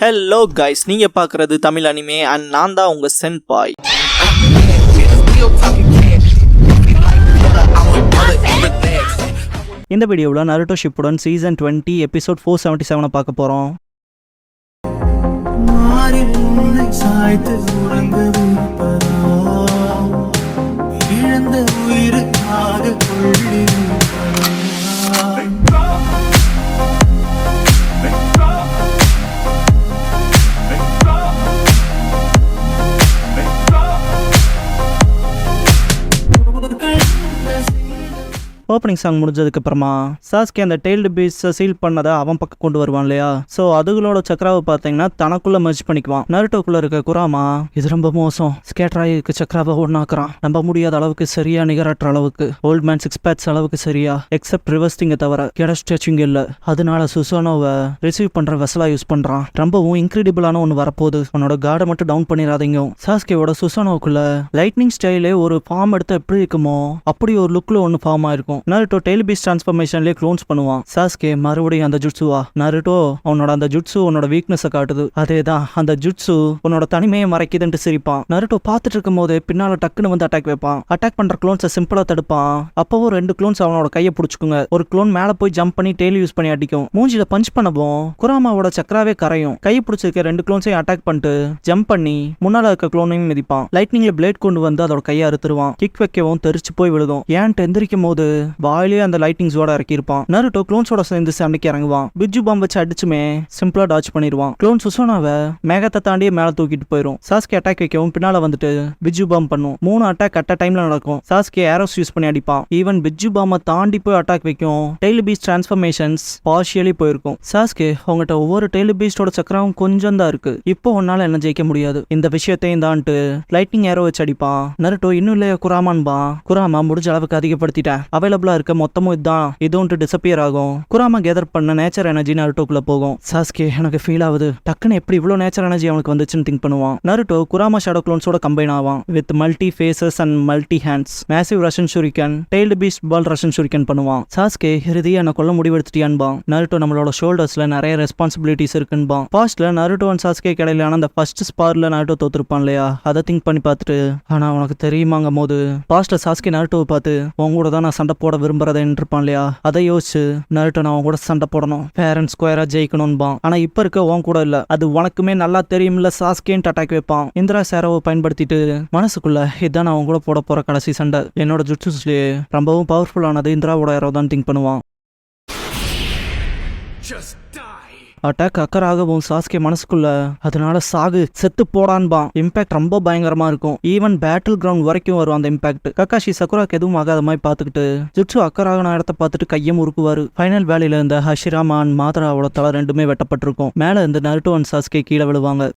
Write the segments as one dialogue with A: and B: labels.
A: Hello guys, நீங்க பார்க்குறது Tamil anime and நான் தான் உங்க சென்பாய். இந்த வீடியோவில் நருட்டோ ஷிப்புடன் சீசன் 20 எபிசோட் 477 பார்க்க போகிறோம். ஓப்பனிங் சாங் முடிஞ்சதுக்கு அப்புறமா சாஸ்கே அந்த டெய்ல்டு பீஸை சீல் பண்ணதை அவன் பக்கம் கொண்டு வருவான் இல்லையா. ஸோ அதுகளோட சக்கராவை பார்த்தீங்கன்னா தனக்குள்ள மெர்ஜ் பண்ணிக்குவான். நருட்டோக்குள்ள இருக்க குராமா இது ரொம்ப மோசம், ஸ்கேட்ராய்க்கு சக்கராவை ஒன்னாக்குறான், நம்ப முடியாத அளவுக்கு சரியா, நிகரற்ற அளவுக்கு, ஓல்ட் மேன் 6 பேட்ஸ் அளவுக்கு சரியா, எக்ஸப்ட் ரிவர்ஸ்டிங்கை தவிர கெட ஸ்ட்ரெச்சிங் இல்லை. அதனால சுசானோவை ரிசீவ் பண்ற வெசலா யூஸ் பண்றான். ரொம்பவும் இன்க்ரெடிபிளான ஒன்று வரப்போகுது, உன்னோட கார்டை மட்டும் டவுன் பண்ணிடாதீங்க. சாஸ்கேவோட சுசானோக்குள்ள லைட்னிங் ஸ்டைலே ஒரு ஃபார்ம் எடுத்து எப்படி இருக்குமோ அப்படி ஒரு லுக்ல ஒன்று ஃபார்ம் ஆயிருக்கும். நருட்டோ டெய்ல் பீஸ்ட் டிரான்ஸ்ஃபர்மேஷன்லயே க்ளோன்ஸ் பண்ணுவான். சாஸ்கே மறுபடியும் அந்த ஜுட்சுவா, நருட்டோ அவனோட அந்த ஜுட்சு உன்னோட வீக்னஸை காட்டுது, அதேதான் அந்த ஜுட்சு உன்னோட தனிமையை மறைக்குதுன்ட்டு சிரிப்பான். நருட்டோ பார்த்துட்டு இருக்கும் போது பின்னால டக்குன்னு வந்து அட்டாக் வைப்பான். அட்டாக் பண்ற க்ளோன்ஸை சிம்பிளா தடுப்பான். அப்பவும் 2 க்ளோன்ஸ் அவனோட கையை பிடிச்சுக்குங்க. ஒரு க்ளோன் மேல போய் ஜம்ப் பண்ணி டெய்ல் யூஸ் பண்ணி அடிக்கும். மூஞ்சில பஞ்ச் பண்ணவும் குராமாவோட சக்கராவே கரையும். கையை பிடிச்சிருக்க 2 க்ளோன்ஸையும் அட்டாக் பண்ணிட்டு ஜம்ப் பண்ணி முன்னால இருக்க க்ளோனையும் மிதிப்பான். லைட்னிங்ல பிளேட் கொண்டு வந்து அதோட கையை அறுத்துருவான். கிக் வைக்கவும் தெரிச்சு போய் விழுதும். ஏன்ட்டு எந்திரிக்கும் போது வாயிலே அந்த லைட்டிங்ஸோட இறக்கிருப்பான். நருட்டோ க்ளோன்ஸோட சேர்ந்து சண்டைக்கு இறங்குவான். பிஜு பாம் வச்சு அடிச்சுமே சிம்பிளா டாச் பண்ணிடுவான். க்ளோன் சுசோனாவை மேகத்தை தாண்டியே மேல தூக்கிட்டு போயிடும். சாஸ்கே அட்டாக் வைக்கவும் பின்னால வந்துட்டு பிஜு பாம் பண்ணும். 3 அட்டாக் அட் டைம்ல நடக்கும். சாஸ்கே ஏரோஸ் யூஸ் பண்ணி அடிப்பான். ஈவன் பிஜு பாமை தாண்டி போய் அட்டாக் வைக்கும். டெய்ல் பீஸ்ட் டிரான்ஸ்ஃபர்மேஷன்ஸ் பார்ஷியலி போயிருக்கும். சாஸ்கே அவங்ககிட்ட ஒவ்வொரு டெய்ல் பீஸ்டோட சக்கராவும் கொஞ்சம் தான் இருக்கு. இப்போ உன்னால என்ன ஜெயிக்க முடியாது, இந்த விஷயத்தையும் தான்ட்டு லைட்னிங் ஏரோ வச்சு அடிப்பான். நருட்டோ இன்னும் இல்லையா குராமான்பா. குராமா முடிஞ்ச அளவுக்கு அதிகப்படுத்திட்டேன், அவைலபிளா இருக்க மொத்தமும் இதுதான், இதுன்ட்டு டிசப்பியர் ஆகும். குராமா கேதர் பண்ண நேச்சர் எனர்ஜி நருட்டோக்குள்ள போகும். சாஸ்கே எனக்கு ஃபீல் ஆகுது, டக்குன்னு எப்படி இவ்வளோ நேச்சர் எனர்ஜி அவனுக்கு வந்துச்சுன்னு திங்க் பண்ணுவான். நருட்டோ குராமா ஷேடோ க்ளோன்ஸோட கம்பைன் ஆவான். With multi faces and multi hands, massive rasen shuriken, tailed beast ball rasen shuriken பண்ணுவான். சாஸ்கே இறுதியா என்ன கொல்ல முடிவெடுத்துட்டியான்பான். நருட்டோ நம்மளோட ஷோல்டர்ஸ்ல நிறைய ரெஸ்பான்சிபிலிட்டிஸ் இருக்குன்பான். பாஸ்ட்ல நருட்டோ அண்ட் சாஸ்கே கிடையிலான அந்த ஃபர்ஸ்ட் ஸ்பார்ல நருட்டோ தோத்துருப்பான் இல்லையா, அதை திங்க் பண்ணி பார்த்துட்டு ஆனா உனக்கு தெரியுமாங்கும் போது பாஸ்ட்ல சாஸ்கே நருட்டோவை பார்த்து உன் கூட தான் நான் சண்டை போட விரும்புறதுன்னு இருப்பான் இல்லையா. அதை யோசிச்சு நருட்டோ நான் அவன் கூட சண்டை போடணும், ஃபேர் அண்ட் ஸ்கொயரா ஜெயிக்கணும்பான். ஆனா இப்ப இருக்க உன் கூட இல்ல, அது உனக்குமே நல்லா தெரியும்ல சாஸ்கேன்ட்டு அட்டாக் வைப்பான். இந்திரா சேரோவை பயன்படுத்திட்டு மனசுக்குள்ள இதான் நான் அவன் கூட போட போற கடைசி சண்டை, என்னோட ஜுட்சுஸ்லயே ரொம்பவும் பவர்ஃபுல்லானது இந்திராவோட ஏரோ தான் திங்க் பண்ணுவான். அட்டாக் அக்கராகவும் சாஸ்கே மனசுக்குள்ள அதனால சாகு, செத்து போடான்பான். இம்பாக்ட் ரொம்ப பயங்கரமா இருக்கும். ஈவன் பேட்டில் கிரவுண்ட் வரைக்கும் வரும் அந்த இம்பாக்ட். கக்காஷி சக்குராக்கு எதுவும் ஆகாத மாதிரி பார்த்துக்கிட்டு ஜுட்சு அக்கராகன இடத்த பார்த்துட்டு கையை முறுக்குவாரு. ஃபைனல் வேலையில இருந்த ஹஷிராமா அண்ட் மாதராவோட தலை 2மே வெட்டப்பட்டிருக்கும். மேல இருந்து நருட்டோ அண்ட் சாஸ்கே கீழே விழுவாங்க.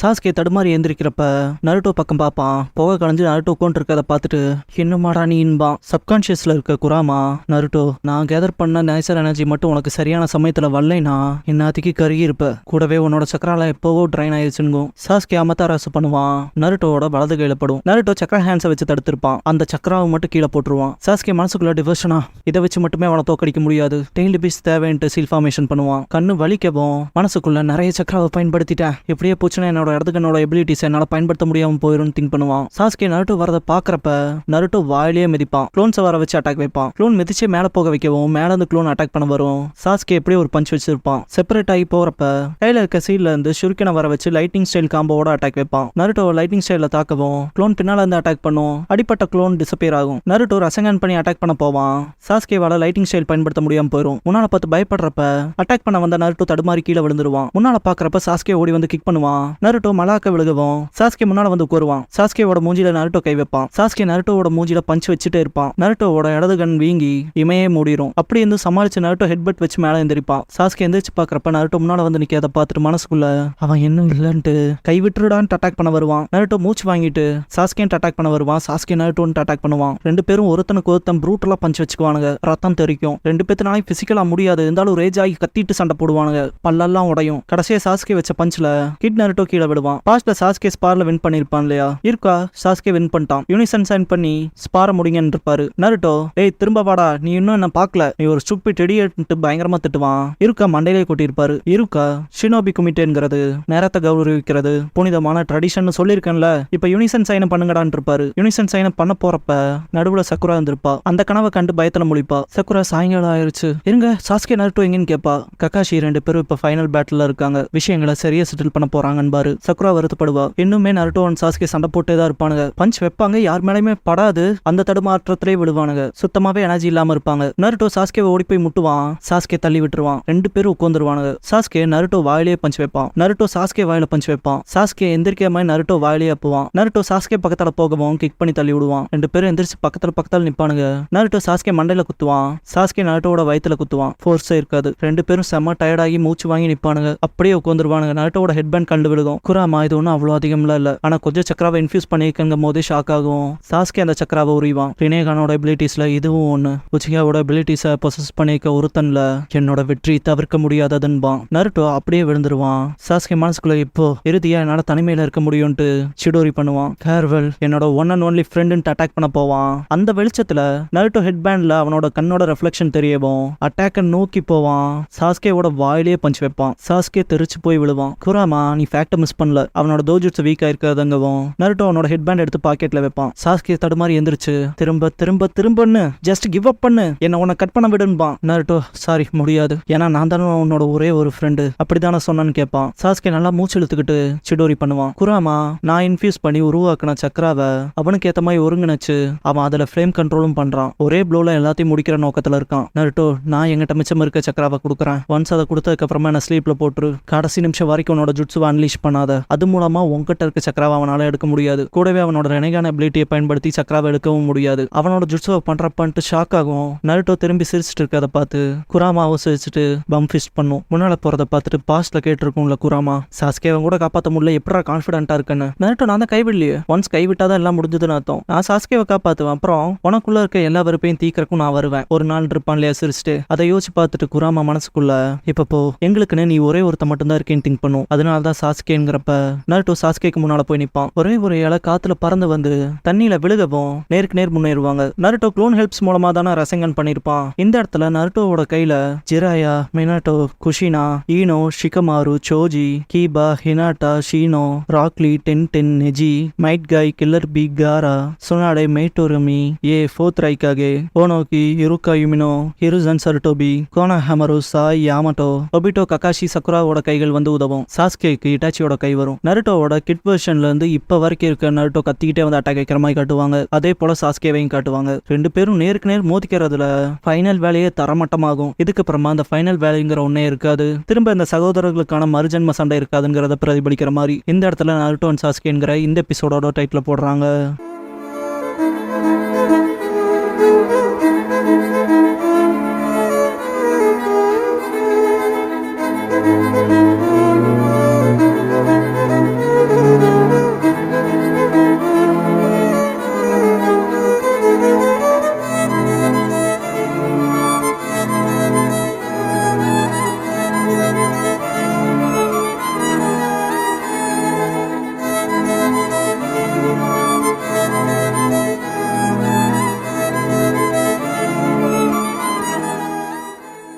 A: சாஸ்கே தடுமாறி எந்திரிக்கிறப்ப நருட்டோ பக்கம் பார்ப்பான். புகை கலைஞ்சு நருட்டோ உட்காந்து இருக்கதை பார்த்துட்டு இன்னுமாடா நீன்பான். சப்கான்ஷியஸ்ல இருக்க குராமா, நருட்டோ நான் கேதர் பண்ண நேச்சர் எனர்ஜி மட்டும் உனக்கு சரியான சமயத்துல வரலைனா இந்நாத்திக்கு கருகி இருப்ப, கூடவே உன்னோட சக்கரால எப்போவோ ட்ரைன் ஆயிடுச்சுங்கும். சாஸ்கே அமத்தாராசு பண்ணுவான். நருட்டோட வலது கையில படும். நருட்டோ சக்கரா ஹேண்ட்ஸை வச்சு தடுத்திருப்பான். அந்த சக்கராவை மட்டும் கீழே போட்டுருவான். சாஸ்கே மனசுக்குள்ள டிவர்ஷனா, இதை வச்சு மட்டுமே அவனை தோக்கடிக்க முடியாது, டெய்ல்டு பீஸ்ட் தேவைன்ட்டு சீல் ஃபார்மேஷன் பண்ணுவான். கண்ணு வலிக்கவும் மனசுக்குள்ள நிறைய சக்கராவை பயன்படுத்திட்டேன், எப்படியே போச்சுன்னா என்னோட இடத்துக்கு எபிலிட்டிஸ் என்னால பயன்படுத்த முடியாம போயிரும் திங்க் பண்ணுவான். சாஸ்கே நருட்டோ வரதை பாக்குறப்ப நருட்டோ வாயிலேயே மிதிப்பான். க்ளோன்ஸை வர வச்சு அட்டாக் வைப்பான். க்ளோன் மிதிச்சே மேல போக வைக்கவும் மேல இருந்து க்ளோன் அட்டாக் பண்ண வரும். சாஸ்கே எப்படியே ஒரு பஞ்ச் வச்சிருப்பான். செப்பரேட் ஆகி போறப்ப கையில இருக்க சீல்ல இருந்து ஷுரிகனை வர வச்சு லைட்டிங் ஸ்டைல் காம்போட அட்டாக் வைப்பான். நருட்டோ லைட்டிங் ஸ்டைல தாக்கவும் க்ளோன் பின்னால இருந்து அட்டாக் பண்ணும். அடிப்பட்ட க்ளோன் டிசப்பியர் ஆகும். நருட்டோ ரசங்கன் பண்ணி அட்டாக் பண்ண போவான். சாஸ்கேவால லைட்டிங் ஸ்டைல் பயன்படுத்த முடியாம போயிடும். முன்னால பார்த்து பயப்படுறப்ப அட்டாக் பண்ண வந்த நருட்டோ தடுமாறி கீழே விழுந்துருவான். முன்னால பாக்குறப்ப சாஸ்கே ஓடி வந்து கிக் பண்ணுவான். நருட்டோ மலாக்க விழுகவும் சாஸ்கே முன்னால வந்து உட்காருவான். சாஸ்கேவோட மூஞ்சில நருட்டோ கை வைப்பான். சாஸ்கே நருட்டோவோட மூஞ்சில பஞ்ச் வச்சுட்டே இருப்பான். நருட்டோவோட இடது கண் வீங்கி இமையே மூடிரும். அப்படி இருந்து சமாளிச்சு நருட்டோ ஹெட்பட் வச்சு மேல எந்திரிப்பான். சாஸ்கே எந்திரிச்சு பாக்குறப்ப நருட்டோ முன்னால வந்து நிக்க அதை பார்த்துட்டு மனசுக்குள்ள அவன் இன்னும் இல்லன்ட்டு கை விட்டுடான்னு அட்டாக் பண்ண வருவான். நருட்டோ மூச்சு வாங்கிட்டு சாஸ்கேன்ட்டு அட்டாக் பண்ண வருவான். சாஸ்கே நருட்டோன்ட்டு அட்டாக் பண்ணுவான். 2 பேரும் ஒருத்தனுக்கு ஒருத்தன் ப்ரூட்டலா பஞ்ச் வச்சுக்குவானுங்க. ரத்தம் தெரிக்கும். 2 பேத்துனாலும் பிசிக்கலா முடியாது, இருந்தாலும் ரேஜ் ஆகி கத்திட்டு சண்டை போடுவானுங்க. பல்லெல்லாம் உடையும். கடைசியா சாஸ்கே வச்ச பஞ்ச்ல கிட் நருட்டோ கீழே விடுவான். பாஸ்ட்ல சாஸ்கே ஸ்பார்ல வின் பண்ணிருப்பான் இல்லையா, இருக்கா சாஸ்கே வின் பண்ணிட்டான். யூனிசன் சைன் பண்ணி ஸ்பார முடிங்கன்னு இருப்பாரு. நருட்டோ ஏய் திரும்ப வாடா, நீ இன்னும் என்ன பாக்கல, நீ ஒரு ஸ்டூபிட் இடியட்னு பயங்கரமா திட்டுவான். இருக்கா மண்டையிலே கொட்டியிருப்பாரு. இருக்கா ஷினோபி குமிட்டேங்கிறது நேரத்தை கௌரவிக்கிறது புனிதமான ட்ரெடிஷன் சொல்லியிருக்கேன்ல, இப்ப யூனிசன் சைனை பண்ணுங்கடான் இருப்பாரு. யூனிசன் சைனை பண்ண போறப்ப நடுவுல சக்குரா இருந்திருப்பா. அந்த கனவை கண்டு பயத்துல முழிப்பா. சக்குரா சாயங்காலம் ஆயிருச்சு, இருங்க சாஸ்கே நருட்டோ எங்கன்னு கேப்பா. கக்காஷி 2 பேரும் இப்ப ஃபைனல் பேட்டில் இருக்காங்க, விஷயங்களை சரியா செட்டில் பண்ண போறாங்கன்னு சக்குரா வருத்தப்படுவா. இன்னுமே நருட்டோ அண்ட் சாஸ்கே சண்டை போட்டே தான் இருப்பானுங்க. பஞ்ச் வைப்பாங்க, யார் மேலயுமே படாது, அந்த தடுமாற்றத்திலே விடுவானுங்க. சுத்தமாவே எனர்ஜி இல்லாம இருப்பாங்க. நருட்டோ சாஸ்கே ஓடி போய் முட்டுவான், சாஸ்கே தள்ளி விட்டுருவான். 2 பேரும் உட்காந்துருவானுங்க. சாஸ்கே நருட்டோ வாயிலே பஞ்ச் வைப்பான், நருட்டோ சாஸ்கே வாயில பஞ்ச் வைப்பான். சாஸ்கே எந்திரிக்காம நருட்டோ வாயிலே அப்புவான். நருட்டோ சாஸ்கே பக்கத்துல போகவும் கிக் பண்ணி தள்ளி விடுவான். 2 பேரும் எந்திரிச்சு பக்கத்துல நிப்பானுங்க. நருட்டோ சாஸ்கே மண்டையில குத்துவான், சாஸ்கே நருட்டோட வயித்துல குத்துவான். ஃபோர்ஸே இருக்காது. 2 பேரும் செம்ம டயர்டாகி மூச்சு வாங்கி நிப்பானுங்க. அப்படியே உட்காந்துருவானுங்க. நருட்டோட ஹெட்பேண்ட் கண்டு விழுகும். குராமா இது ஒன்றும் அவ்வளோ அதிகம்லாம் இல்ல, ஆனா கொஞ்சம் சக்கராவை இன்ஃபியூஸ் பண்ணிருக்கும் போதே ஷாக் ஆகும். சாஸ்கே அந்த சக்கராவை உரிவான். ரினேகானோட எபிலிட்டிஸ்ல இதுவும் ஒண்ணு. உச்சிகாவோட எபிலிட்டிஸை பொசஸ் பண்ணிருக்க ஒருத்தன்ல என்னோட வெற்றி தவிர்க்க முடியாததுன்பான். நருட்டோ அப்படியே விழுந்துருவான். சாஸ்கே மனசுக்குள்ள இப்போ இறுதியா என்னால தனிமையில இருக்க முடியும்ட்டு சிடோரி பண்ணுவான். ஃபேர்வெல் என்னோட ஒன் அண்ட் ஒன்லி ஃப்ரெண்டுன்னு அட்டாக் பண்ண போவான். அந்த வெளிச்சத்துல நருட்டோ ஹெட்பேண்ட்ல அவனோட கண்ணோட ரெஃப்ளெக்ஷன் தெரியவும் அட்டாக்க நோக்கி போவான். சாஸ்கேவோட வாயிலே பஞ்ச் வைப்பான். சாஸ்கே தெரிச்சு போய் விழுவான். குராமா நீ ஃபேக்ட மிஸ் பண்ணல, அவனோட தோஜுட்ஸ் வீக் ஆயிருக்காதங்கவும் நருட்டோ அவனோட ஹெட்பேண்ட் எடுத்து பாக்கெட்ல வைப்பான். சாஸ்கே தடுமாறி எந்திரிச்சு திரும்ப திரும்ப திரும்பன்னு ஜஸ்ட் கிவ் அப் பண்ணு, என்ன உன்னை கட் பண்ண விடுன்பான். நருட்டோ சாரி முடியாது, ஏன்னா நான் தானே உன்னோட ஒரே ஒரு ஃப்ரெண்டு, அப்படித்தானே சொன்னான்னு கேட்பான். சாஸ்கே நல்லா மூச்சு இழுத்துக்கிட்டு சிடோரி பண்ணுவான். குராமா நான் இன்ஃபியூஸ் பண்ணி உருவாக்குன சக்கராவை அவனுக்கு ஏத்த மாதிரி ஒருங்கிணைச்சு அவன் அதுல ஃப்ரேம் கண்ட்ரோலும் பண்றான். ஒரே ப்ளோல எல்லாத்தையும் முடிக்கிற நோக்கத்துல இருக்கான். நருட்டோ நான் எங்கிட்ட மிச்சம் இருக்க சக்கராவை கொடுக்குறேன், ஒன்ஸ் அதை கொடுத்ததுக்கு அப்புறமா என்ன ஸ்லீப்ல போட்டுரு, கடைசி நிமிஷம் வரைக்கும் உன்னோட ஜுட்ஸுவை அன்லீஷ் பண்ணாத, அது மூலமா உங்ககிட்ட இருக்க சக்கராவை அவனால எடுக்க முடியாது, கூடவே அவனோட ரெனகான எபிலிட்டியை பயன்படுத்தி சக்கராவை எடுக்கவும் முடியாது. அவனோட ஜுட்ஸுவை பண்றப்பன்ட்டு ஷாக் ஆகும். நருட்டோ திரும்பி சிரிச்சுட்டு இருக்கதை பார்த்து குராமாவும் சிரிச்சுட்டு பம் ஃபிஸ்ட் பண்ணும். முன்னால போறதை பார்த்துட்டு பாஸ்ட்ல கேட்டிருக்கும்ல குராமா, சாஸ்கேவன் கூட காப்பாற்ற முடியல, எப்படா கான்ஃபிடென்ட்டா இருக்குன்னு. நருட்டோ நான் தான் கைவிடலையே, ஒன்ஸ் கைவிட்டாதான் எல்லாம் முடிஞ்சதுன்னு அர்த்தம், நான் சாஸ்கேவை காப்பாத்துவேன், அப்புறம் உனக்குள்ள இருக்க எல்லா வெறுப்பையும் தீக்கிறக்கும் நான் வருவேன் ஒரு நாள் இருப்பான் இல்லையா சிரிச்சுட்டு. அதை யோசிச்சு பார்த்துட்டு குராமா மனசுக்குள்ள இப்போ எங்களுக்குன்னு நீ ஒரே ஒருத்த மட்டும் தான் இருக்கேன்னு திங்க் பண்ணும். அதனாலதான் சாஸ்கேங்கிறப்ப நருட்டோ சாஸ்கேக்கு முன்னால போய் நிப்பான். ஒரே ஒரு இலை காத்துல பறந்து வந்து தண்ணியில விழுகவும் நேருக்கு நேர் முன்னேறுவாங்க. நருட்டோ க்ளோன் ஹெல்ப்ஸ் மூலமா தானே ரசங்கன் பண்ணிருப்பான். இந்த இடத்துல நருட்டோவோட கையில Jiraiya, Minato, Kushina, Ino, Shikamaru, Choji, Kiba, Hinata, Shino, Rock Lee, Ten, Neji, Might Guy, Killer B, Gaara, Tsunade, Mei Terumi, fourth Raikage, Onoki, Iruka Umino, Hiruzen Sarutobi, Konohamaru, Sai, Yamato, Obito, Kakashi, சக்குராவோட கைகள் வந்து உதவும். சாஸ்கேக்கு இட்டாச்சியோட கை வரும். நருட்டோவோட kit வெர்ஷன்ல இருந்து இப்ப வரைக்கும் இருக்க Naruto கத்திக்கிட்டே வந்து அட்டாக் வைக்கிற மாதிரி காட்டுவாங்க. அதே போல சாஸ்கேவையும் காட்டுவாங்க. 2 பேரும் நேருக்கு நேர் மோதிக்கிறதுல ஃபைனல் வேலையே தரமட்டமாகும். இதுக்கப்புறமா அந்த ஃபைனல் வேலைங்கிற ஒன்னே இருக்காது. திரும்ப இந்த சகோதரர்களுக்கான மறுஜன்ம சண்டை இருக்காதுங்கிறத பிரதிபலிக்கிற மாதிரி இந்த இடத்துல நருட்டோ அண்ட் சாஸ்கேங்கிற இந்த எபிசோடோட டைட்டில் போடுறாங்க.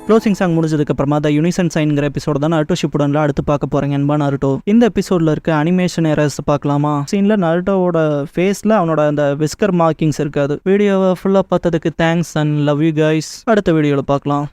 A: க்ளோசிங் சாங் முடிஞ்சதுக்கு அப்புறமா த யூனிசன் சைன்ங்கிற எபிசோட தான் நருட்டோ ஷிப்புடன்ல அடுத்து பார்க்க போறேங்க என்பா நருட்டோ. இந்த எபிசோட்ல இருக்க அனிமேஷன் எரர்ஸ் பார்க்கலாமா? சீன்ல நருட்டோவோட ஃபேஸ்ல அவனோட அந்த விஸ்கர் மார்க்கிங்ஸ் இருக்காது. வீடியோவை ஃபுல்லா பார்த்ததுக்கு thanks and love you guys. அடுத்த வீடியோல பார்க்கலாம்.